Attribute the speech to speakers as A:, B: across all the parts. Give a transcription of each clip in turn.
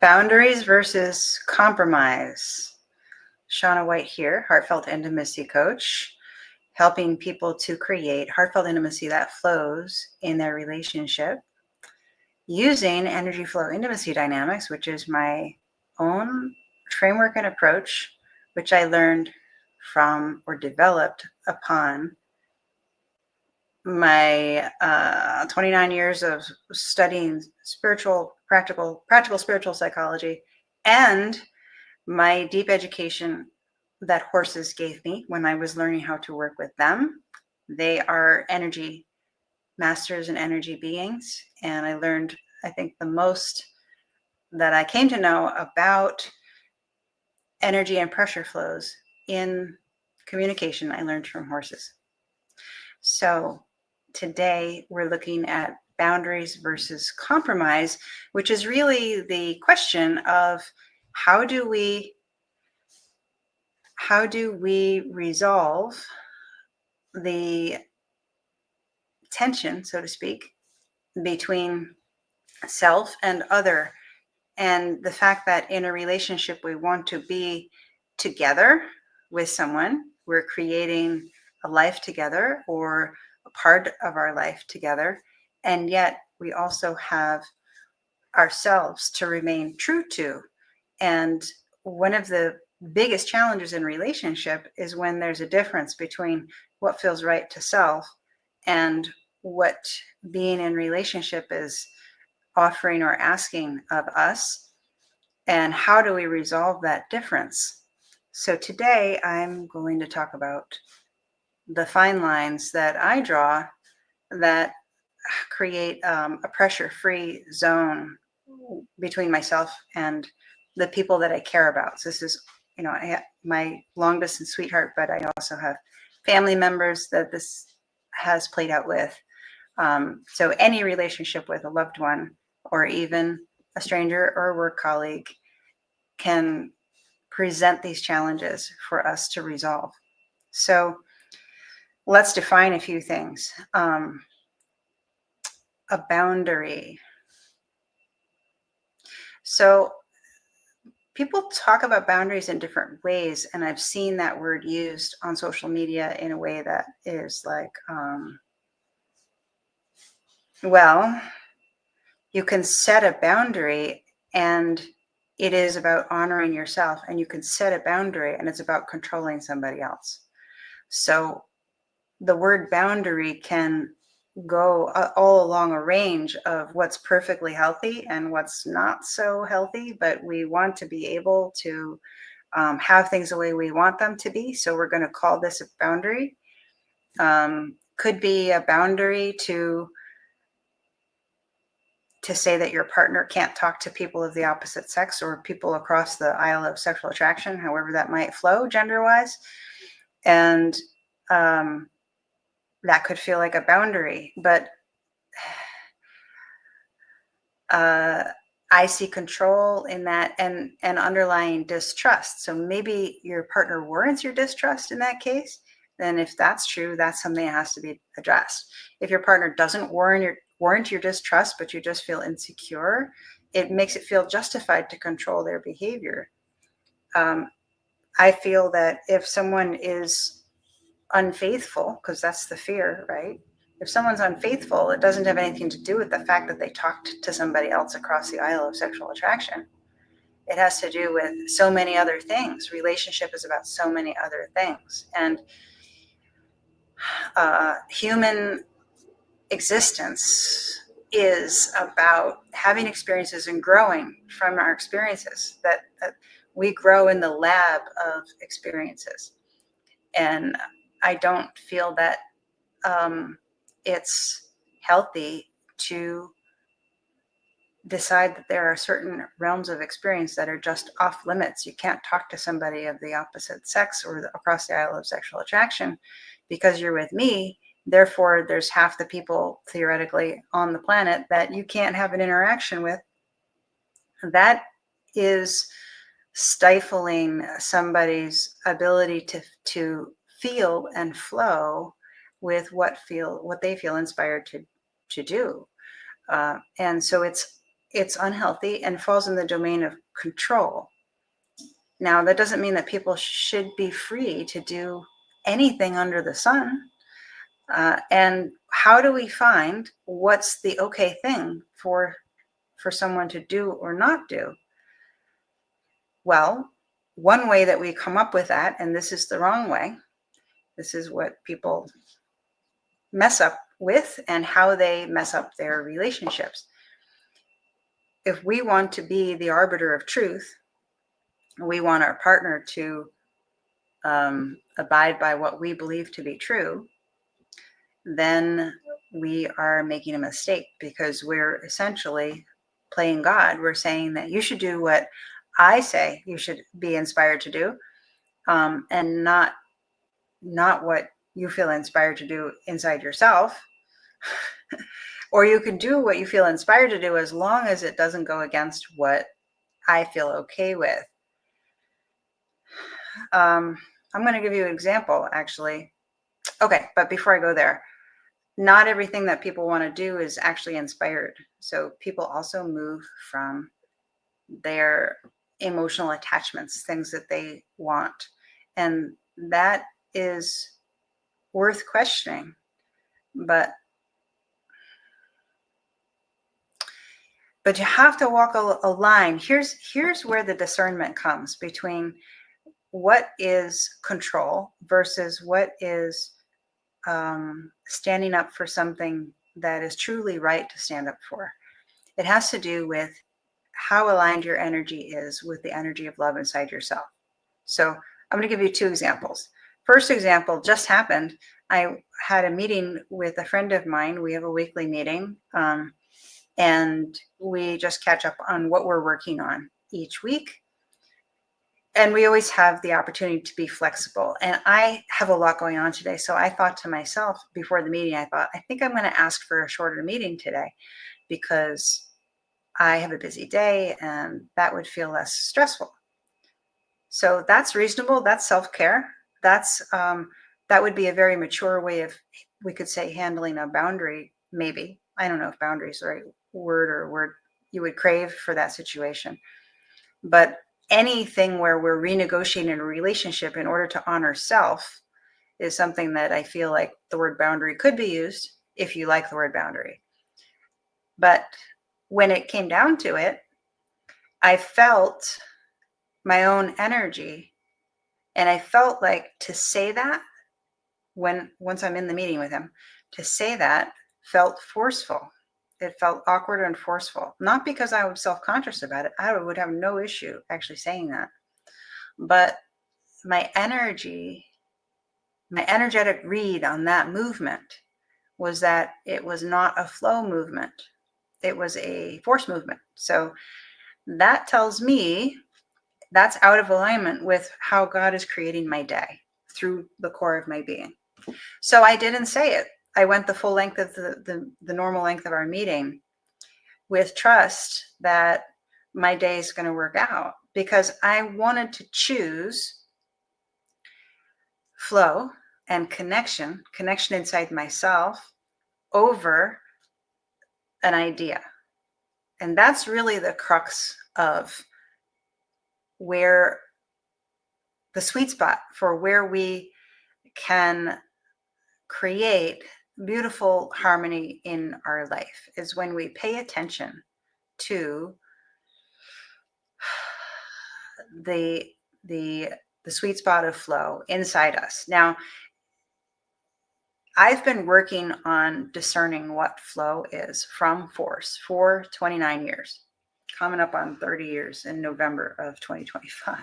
A: Boundaries versus compromise. Shauna White here, Heartfelt Intimacy Coach, helping people to create heartfelt intimacy that flows in their relationship using energy flow intimacy dynamics, which is my own framework and approach, which I learned from or developed upon my 29 years of studying practical spiritual psychology, and my deep education that horses gave me when I was learning how to work with them. They are energy masters and energy beings. And I learned, I think, the most that I came to know about energy and pressure flows in communication, I learned from horses. So today we're looking at boundaries versus compromise, which is really the question of how do we resolve the tension, so to speak, between self and other, and the fact that in a relationship we want to be together with someone, we're creating a life together or a part of our life together, and yet we also have ourselves to remain true to. And one of the biggest challenges in relationship is when there's a difference between what feels right to self and what being in relationship is offering or asking of us, and how do we resolve that difference. So today I'm going to talk about the fine lines that I draw that create a pressure-free zone between myself and the people that I care about. So this is, I have my long distance sweetheart, but I also have family members that this has played out with. So any relationship with a loved one or even a stranger or a work colleague can present these challenges for us to resolve. So let's define a few things. A boundary. So people talk about boundaries in different ways, and I've seen that word used on social media in a way that is like, well, you can set a boundary and it is about honoring yourself, and you can set a boundary and it's about controlling somebody else. So the word boundary can go all along a range of what's perfectly healthy and what's not so healthy, but we want to be able to have things the way we want them to be. So we're going to call this a boundary. Could be a boundary to say that your partner can't talk to people of the opposite sex or people across the aisle of sexual attraction, however that might flow gender-wise. And that could feel like a boundary, but I see control in that and underlying distrust. So maybe your partner warrants your distrust in that case. Then if that's true, that's something that has to be addressed. If your partner doesn't warrant your distrust, but you just feel insecure, it makes it feel justified to control their behavior. I feel that if someone is unfaithful, because that's the fear, right? If someone's unfaithful, it doesn't have anything to do with the fact that they talked to somebody else across the aisle of sexual attraction. It has to do with so many other things. Relationship is about so many other things. And human existence is about having experiences and growing from our experiences, that we grow in the lab of experiences. And I don't feel that it's healthy to decide that there are certain realms of experience that are just off limits. You can't talk to somebody of the opposite sex or across the aisle of sexual attraction because you're with me. Therefore, there's half the people theoretically on the planet that you can't have an interaction with. That is stifling somebody's ability to feel and flow with what they feel inspired to do. And so it's unhealthy and falls in the domain of control. Now, that doesn't mean that people should be free to do anything under the sun. And how do we find what's the okay thing for someone to do or not do? Well, one way that we come up with that, and this is the wrong way, this is what people mess up with and how they mess up their relationships. If we want to be the arbiter of truth, we want our partner to abide by what we believe to be true, then we are making a mistake, because we're essentially playing God. We're saying that you should do what I say you should be inspired to do, and not what you feel inspired to do inside yourself. Or you can do what you feel inspired to do as long as it doesn't go against what I feel okay with. I'm going to give you an example, actually. Okay, but before I go there, not everything that people want to do is actually inspired. So people also move from their emotional attachments, things that they want. And that is worth questioning. But you have to walk a line. Here's where the discernment comes between what is control versus what is standing up for something that is truly right to stand up for. It has to do with how aligned your energy is with the energy of love inside yourself. So I'm going to give you two examples. First example just happened. I had a meeting with a friend of mine. We have a weekly meeting, and we just catch up on what we're working on each week. And we always have the opportunity to be flexible. And I have a lot going on today. So I thought to myself before the meeting, I think I'm going to ask for a shorter meeting today, because I have a busy day and that would feel less stressful. So that's reasonable. That's self-care. That's that would be a very mature way of, we could say, handling a boundary, maybe. I don't know if boundary is the right word or word you would crave for that situation. But anything where we're renegotiating a relationship in order to honor self is something that I feel like the word boundary could be used, if you like the word boundary. But when it came down to it, I felt my own energy, and I felt like to say that once I'm in the meeting with him, to say that felt forceful. It felt awkward and forceful, not because I was self-conscious about it. I would have no issue actually saying that. But my energetic read on that movement was that it was not a flow movement. It was a force movement. So that tells me that's out of alignment with how God is creating my day through the core of my being. So I didn't say it. I went the full length of the normal length of our meeting with trust that my day is going to work out, because I wanted to choose flow and connection inside myself over an idea. And that's really the crux of where the sweet spot for where we can create beautiful harmony in our life is when we pay attention to the sweet spot of flow inside us. Now, I've been working on discerning what flow is from force for 29 years, coming up on 30 years in November of 2025.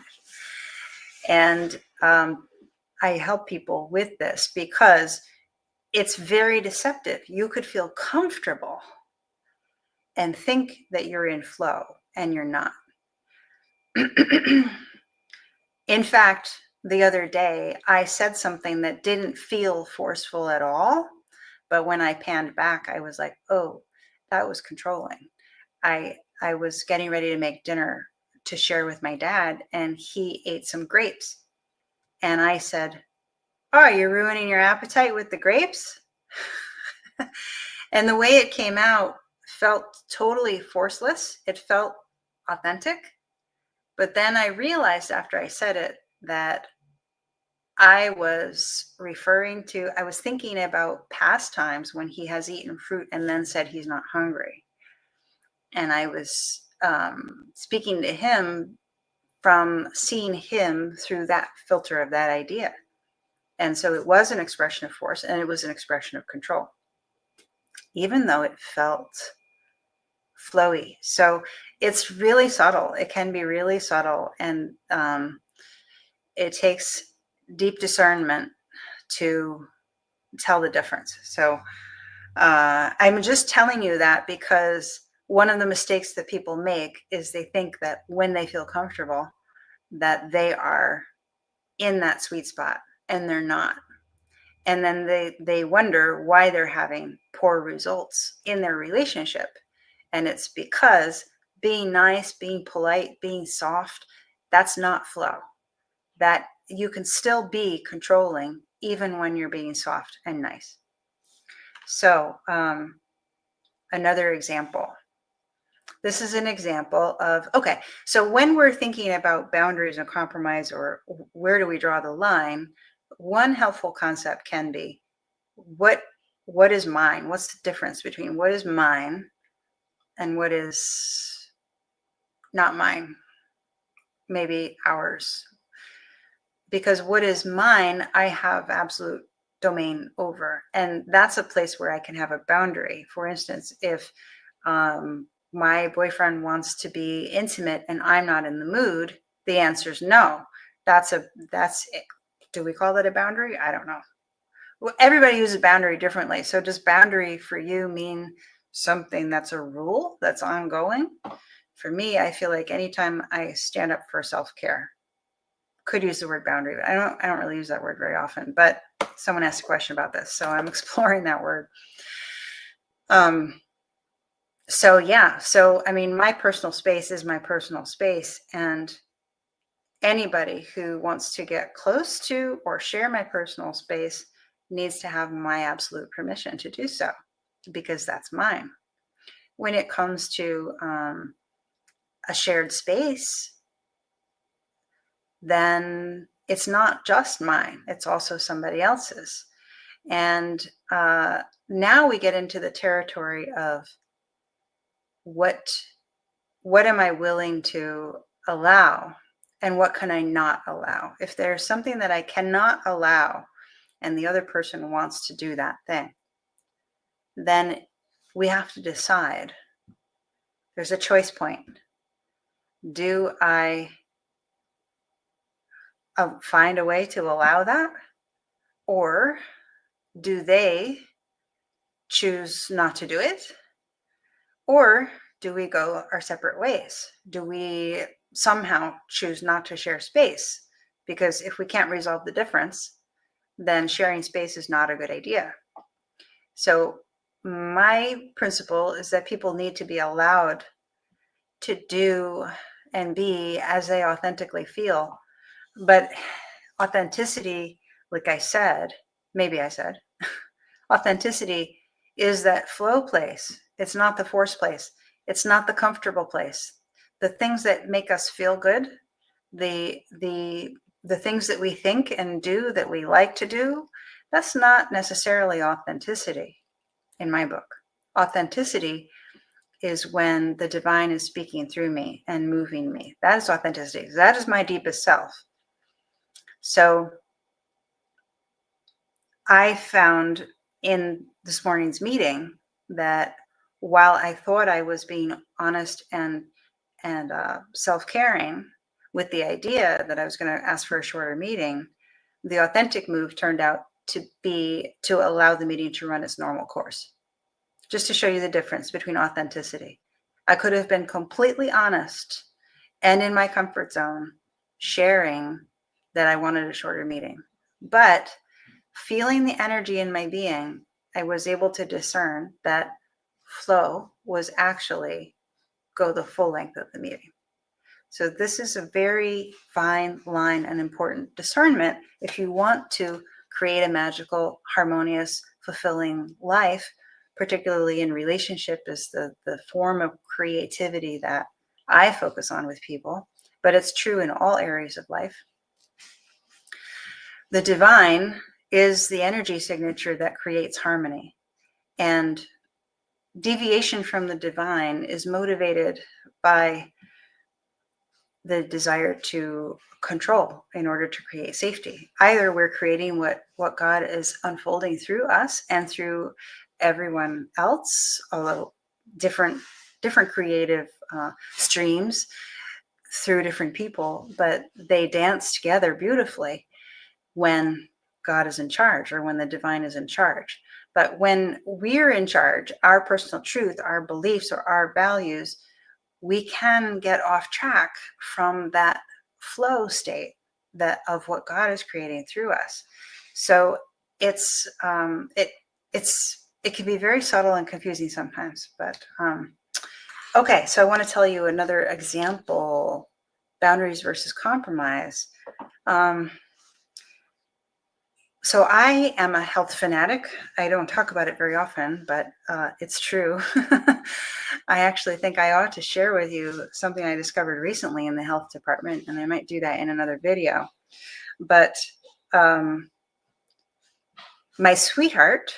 A: And I help people with this because it's very deceptive. You could feel comfortable and think that you're in flow, and you're not. In fact, the other day, I said something that didn't feel forceful at all. But when I panned back, I was like, oh, that was controlling. I was getting ready to make dinner to share with my dad, and he ate some grapes. And I said, oh, you're ruining your appetite with the grapes? And the way it came out felt totally forceless. It felt authentic. But then I realized after I said it that I was thinking about past times when he has eaten fruit and then said he's not hungry. And I was speaking to him from seeing him through that filter of that idea. And so it was an expression of force, and it was an expression of control, even though it felt flowy. So it's really subtle. It can be really subtle. And it takes deep discernment to tell the difference. So I'm just telling you that because one of the mistakes that people make is they think that when they feel comfortable, that they are in that sweet spot, and they're not. And then they wonder why they're having poor results in their relationship. And it's because being nice, being polite, being soft, that's not flow. That you can still be controlling even when you're being soft and nice. So another example. This is an example of, okay, so when we're thinking about boundaries and compromise, or where do we draw the line, one helpful concept can be, what is mine? What's the difference between what is mine and what is not mine? Maybe ours. Because what is mine, I have absolute domain over. And that's a place where I can have a boundary. For instance, if my boyfriend wants to be intimate and I'm not in the mood, the answer is no. That's it. Do we call that a boundary? I don't know. Well, everybody uses boundary differently. So does boundary for you mean something that's a rule that's ongoing? For me, I feel like anytime I stand up for self-care, could use the word boundary, but I don't really use that word very often, but someone asked a question about this, so I'm exploring that word. So yeah, so I mean, my personal space is my personal space, and anybody who wants to get close to or share my personal space needs to have my absolute permission to do so, because that's mine. When it comes to a shared space, then it's not just mine, it's also somebody else's. And now we get into the territory of what am I willing to allow and what can I not allow? If there's something that I cannot allow and the other person wants to do that thing, then we have to decide. There's a choice point. Do I find a way to allow that? Or do they choose not to do it? Or do we go our separate ways? Do we somehow choose not to share space? Because if we can't resolve the difference, then sharing space is not a good idea. So my principle is that people need to be allowed to do and be as they authentically feel. But authenticity, like I said, maybe I said, authenticity is that flow place. It's not the force place. It's not the comfortable place. The things that make us feel good, the things that we think and do that we like to do, that's not necessarily authenticity in my book. Authenticity is when the divine is speaking through me and moving me. That is authenticity. That is my deepest self. So I found in this morning's meeting that while I thought I was being honest and self-caring with the idea that I was going to ask for a shorter meeting, the authentic move turned out to be to allow the meeting to run its normal course. Just to show you the difference between authenticity. I could have been completely honest and in my comfort zone, sharing that I wanted a shorter meeting. But feeling the energy in my being, I was able to discern that flow was actually go the full length of the meeting. So this is a very fine line and important discernment if you want to create a magical, harmonious, fulfilling life, particularly in relationship, is the form of creativity that I focus on with people, but it's true in all areas of life. The divine is the energy signature that creates harmony. And deviation from the divine is motivated by the desire to control in order to create safety. Either we're creating what God is unfolding through us and through everyone else, although different creative streams through different people, but they dance together beautifully when God is in charge or when the divine is in charge. But when we're in charge, our personal truth, our beliefs, or our values, we can get off track from that flow state that of what God is creating through us. So it's it can be very subtle and confusing sometimes. But okay, so I want to tell you another example: boundaries versus compromise. So I am a health fanatic. I don't talk about it very often, but it's true. I actually think I ought to share with you something I discovered recently in the health department, and I might do that in another video. But my sweetheart,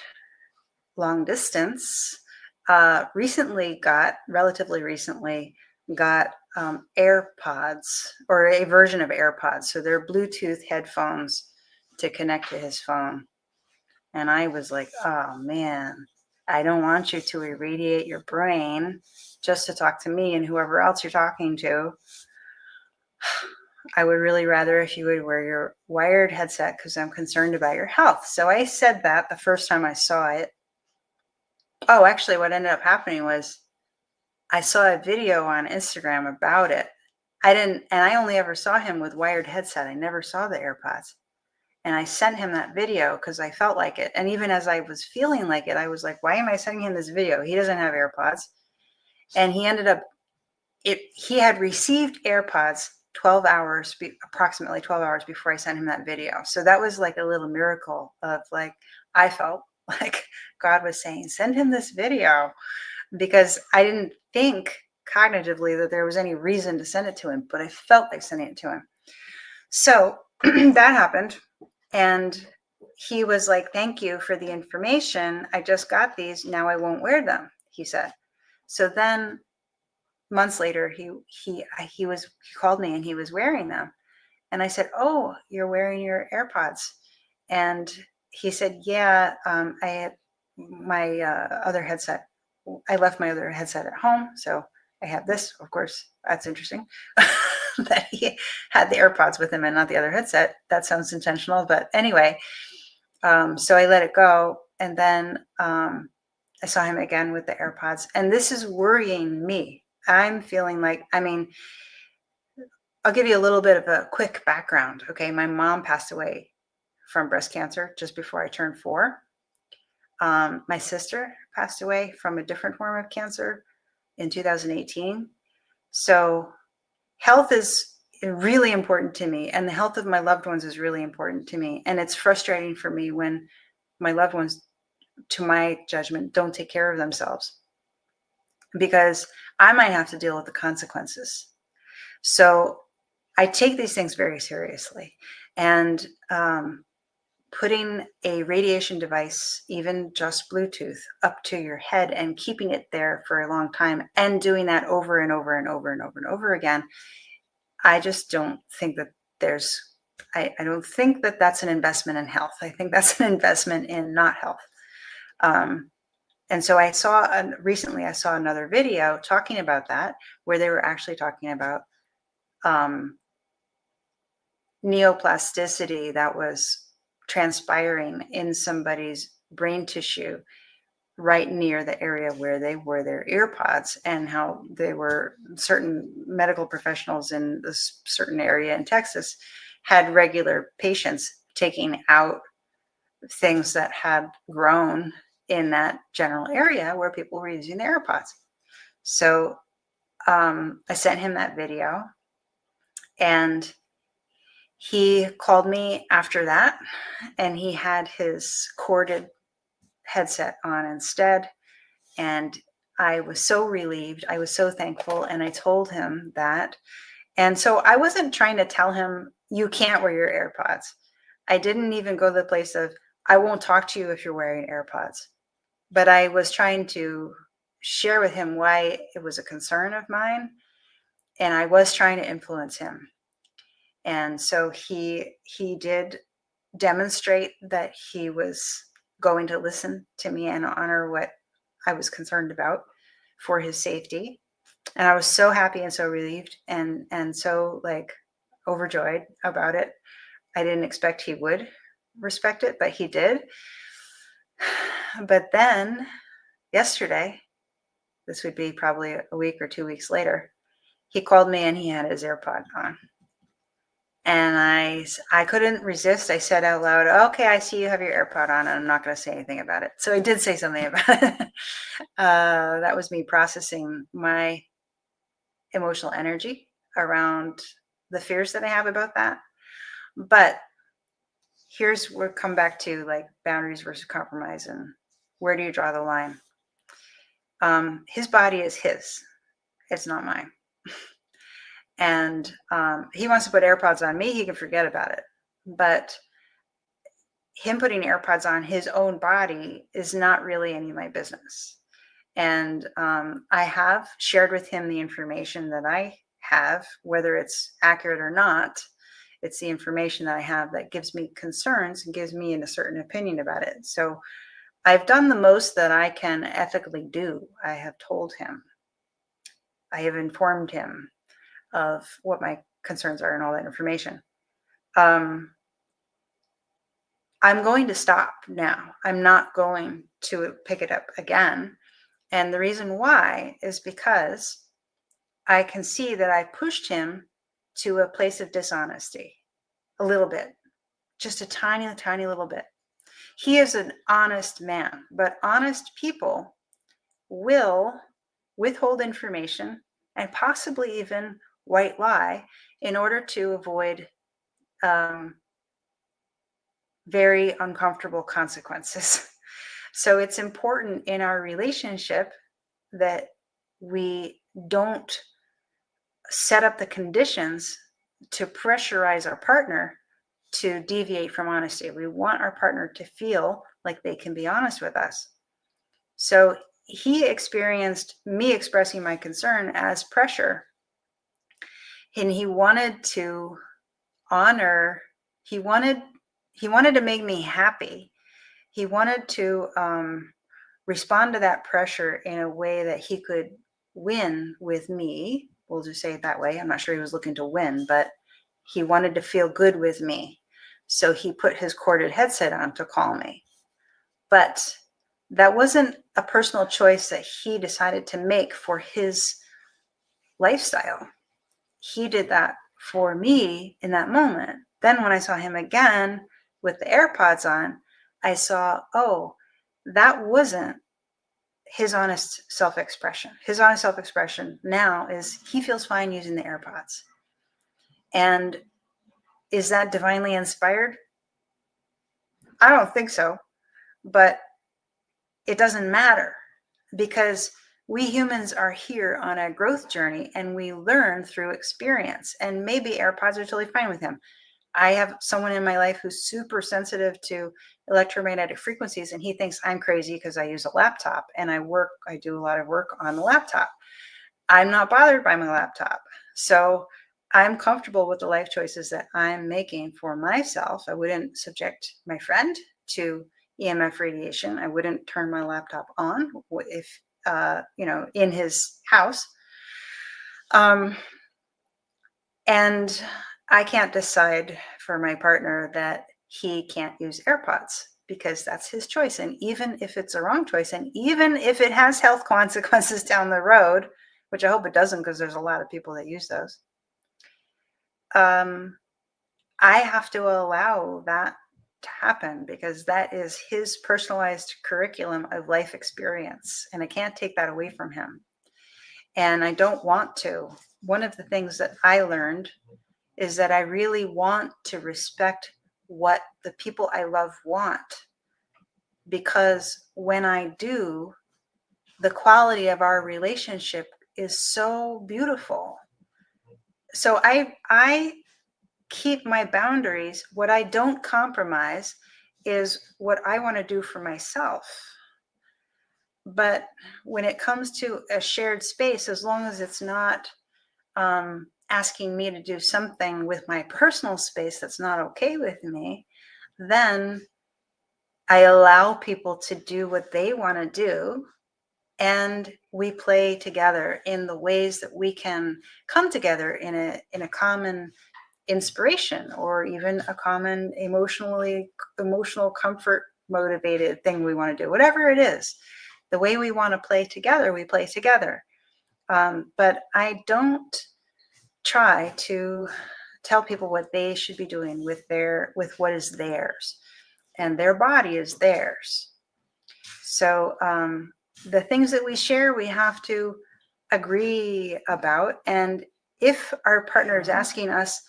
A: long distance, relatively recently got AirPods, or a version of AirPods. So they're Bluetooth headphones to connect to his phone. And I was like, oh man, I don't want you to irradiate your brain just to talk to me and whoever else you're talking to. I would really rather if you would wear your wired headset because I'm concerned about your health. So I said that the first time I saw it. Oh, actually, what ended up happening was I saw a video on Instagram about it. And I only ever saw him with wired headset. I never saw the AirPods. And I sent him that video because I felt like it. And even as I was feeling like it, I was like, why am I sending him this video? He doesn't have AirPods. And he ended up, he had received AirPods approximately 12 hours before I sent him that video. So that was like a little miracle of like, I felt like God was saying, send him this video, because I didn't think cognitively that there was any reason to send it to him, but I felt like sending it to him. So that happened. And he was like, thank you for the information. I just got these. Now I won't wear them, he said. So then months later, he called me and he was wearing them. And I said, oh, you're wearing your AirPods. And he said, yeah, I had my other headset. I left my other headset at home. So I have this, of course. That's interesting. That he had the AirPods with him and not the other headset. That sounds intentional, but anyway, so I let it go. And then I saw him again with the AirPods, and this is worrying me. I'm feeling like, I'll give you a little bit of a quick background. Okay. My mom passed away from breast cancer just before I turned 4. My sister passed away from a different form of cancer in 2018. So health is really important to me, and the health of my loved ones is really important to me. And it's frustrating for me when my loved ones, to my judgment, don't take care of themselves, because I might have to deal with the consequences. So I take these things very seriously. And putting a radiation device, even just Bluetooth, up to your head and keeping it there for a long time and doing that over and over and over and over and over again, I just don't think that I don't think that that's an investment in health. I think that's an investment in not health. And so recently I saw another video talking about that, where they were actually talking about neoplasticity that was transpiring in somebody's brain tissue right near the area where they wore their AirPods, and how they were, certain medical professionals in this certain area in Texas had regular patients taking out things that had grown in that general area where people were using the AirPods. So I sent him that video, and he called me after that, and he had his corded headset on instead. And I was so relieved. I was so thankful. And I told him that. And so I wasn't trying to tell him, you can't wear your AirPods. I didn't even go to the place of, I won't talk to you if you're wearing AirPods. But I was trying to share with him why it was a concern of mine. And I was trying to influence him. And so he did demonstrate that he was going to listen to me and honor what I was concerned about for his safety. And I was so happy and so relieved and so like overjoyed about it. I didn't expect he would respect it, but he did. But then yesterday, this would be probably a week or 2 weeks later, he called me and he had his AirPod on. And I couldn't resist. I said out loud, okay, I see you have your AirPod on, and I'm not going to say anything about it. So I did say something about it. That was me processing my emotional energy around the fears that I have about that. But here's where come back to like boundaries versus compromise and where do you draw the line? His body is his. It's not mine. And he wants to put AirPods on me, he can forget about it. But him putting AirPods on his own body is not really any of my business. And I have shared with him the information that I have, whether it's accurate or not. It's the information that I have that gives me concerns and gives me a certain opinion about it. So I've done the most that I can ethically do. I have told him. I have informed him of what my concerns are and all that information. I'm going to stop now. I'm not going to pick it up again. And the reason why is because I can see that I pushed him to a place of dishonesty a little bit, just a tiny, tiny little bit. He is an honest man, but honest people will withhold information and possibly even white lie in order to avoid very uncomfortable consequences. So it's important in our relationship that we don't set up the conditions to pressurize our partner to deviate from honesty. We want our partner to feel like they can be honest with us. So he experienced me expressing my concern as pressure. And he wanted to honor, he wanted to make me happy. He wanted to respond to that pressure in a way that he could win with me. We'll just say it that way. I'm not sure he was looking to win, but he wanted to feel good with me. So he put his corded headset on to call me. But that wasn't a personal choice that he decided to make for his lifestyle. He did that for me in that moment. Then when I saw him again with the AirPods on, I saw, oh, that wasn't his honest self-expression. His honest self-expression now is he feels fine using the AirPods. And is that divinely inspired? I don't think so, but it doesn't matter because we humans are here on a growth journey and we learn through experience, and maybe AirPods are totally fine with him. I have someone in my life who's super sensitive to electromagnetic frequencies, and he thinks I'm crazy because I use a laptop and I do a lot of work on the laptop. I'm not bothered by my laptop. So I'm comfortable with the life choices that I'm making for myself. I wouldn't subject my friend to EMF radiation. I wouldn't turn my laptop on if, in his house. And I can't decide for my partner that he can't use AirPods because that's his choice. And even if it's a wrong choice, and even if it has health consequences down the road, which I hope it doesn't because there's a lot of people that use those, I have to allow that to happen because that is his personalized curriculum of life experience. And I can't take that away from him. And I don't want to. One of the things that I learned is that I really want to respect what the people I love want. Because when I do, the quality of our relationship is so beautiful. So I keep my boundaries. What I don't compromise is what I want to do for myself. But when it comes to a shared space, as long as it's not asking me to do something with my personal space that's not okay with me, then I allow people to do what they want to do. And we play together in the ways that we can come together in a common inspiration, or even a common emotional comfort motivated thing we want to do. Whatever it is, the way we want to play together, we play together. But I don't try to tell people what they should be doing with what is theirs, and their body is theirs. So the things that we share, we have to agree about. And if our partner is asking us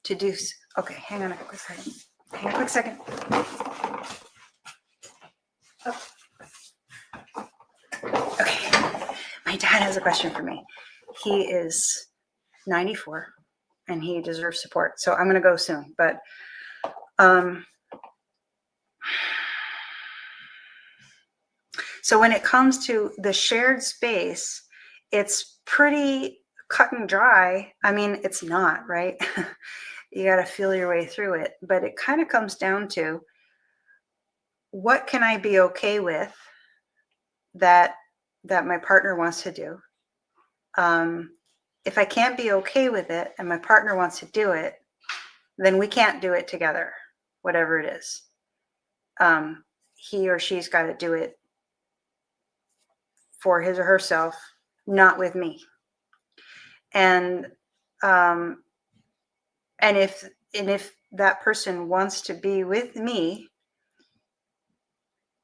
A: to do, okay, hang on a quick second. Hang on a quick second. Oh. Okay, my dad has a question for me. He is 94 and he deserves support. So I'm going to go soon, but so when it comes to the shared space, it's pretty cut and dry. I mean, it's not, right? You got to feel your way through it, but it kind of comes down to, what can I be okay with that my partner wants to do? If I can't be okay with it and my partner wants to do it, then we can't do it together, whatever it is. He or she's got to do it for his or herself, not with me. And if that person wants to be with me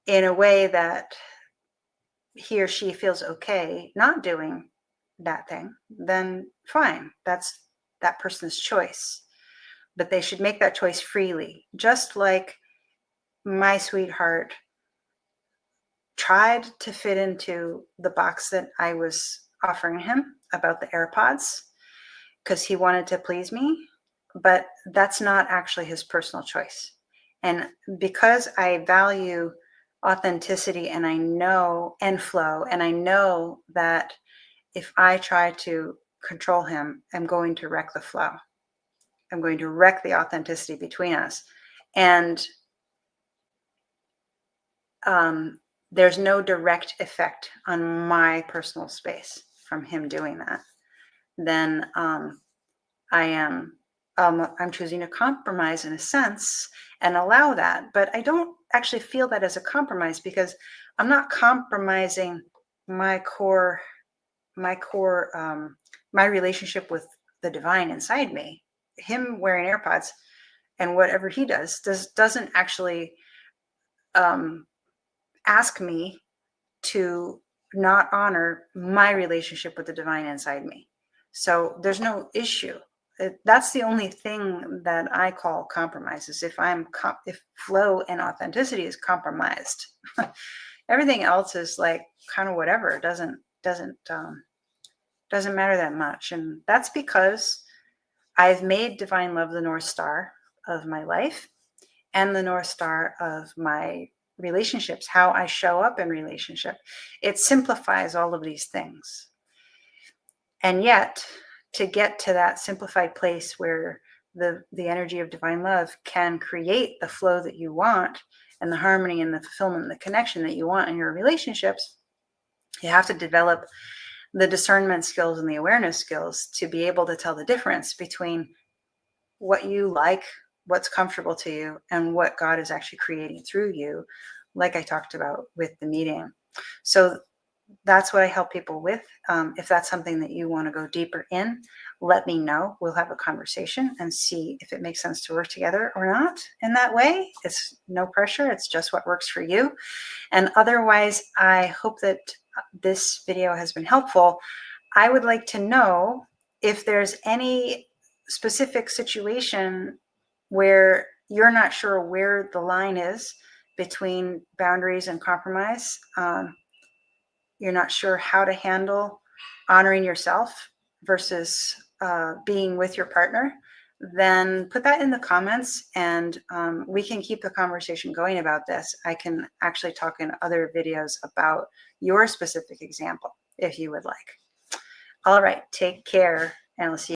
A: in a way that he or she feels okay not doing that thing, then fine. That's that person's choice. But they should make that choice freely. Just like my sweetheart tried to fit into the box that I was offering him about the AirPods because he wanted to please me, but that's not actually his personal choice. And because I value authenticity and I know, and flow, and I know that if I try to control him, I'm going to wreck the flow. I'm going to wreck the authenticity between us. And there's no direct effect on my personal space from him doing that. Then I'm choosing to compromise in a sense and allow that. But I don't actually feel that as a compromise, because I'm not compromising my relationship with the divine inside me. Him wearing AirPods and whatever he doesn't actually ask me to not honor my relationship with the divine inside me. So there's no issue. That's the only thing that I call compromise, is if flow and authenticity is compromised. Everything else is like kind of whatever. It doesn't matter that much. And that's because I've made divine love the North Star of my life and the North Star of my relationships, how I show up in relationship. It simplifies all of these things. And yet, to get to that simplified place where the energy of divine love can create the flow that you want, and the harmony and the fulfillment and the connection that you want in your relationships, you have to develop the discernment skills and the awareness skills to be able to tell the difference between what you like, what's comfortable to you, and what God is actually creating through you, like I talked about with the meeting. So that's what I help people with. If that's something that you want to go deeper in, let me know. We'll have a conversation and see if it makes sense to work together or not in that way. It's no pressure. It's just what works for you. And otherwise, I hope that this video has been helpful. I would like to know if there's any specific situation where you're not sure where the line is between boundaries and compromise. you're not sure how to handle honoring yourself versus being with your partner, then put that in the comments, and we can keep the conversation going about this. I can actually talk in other videos about your specific example if you would like. All right, take care, and we'll see you.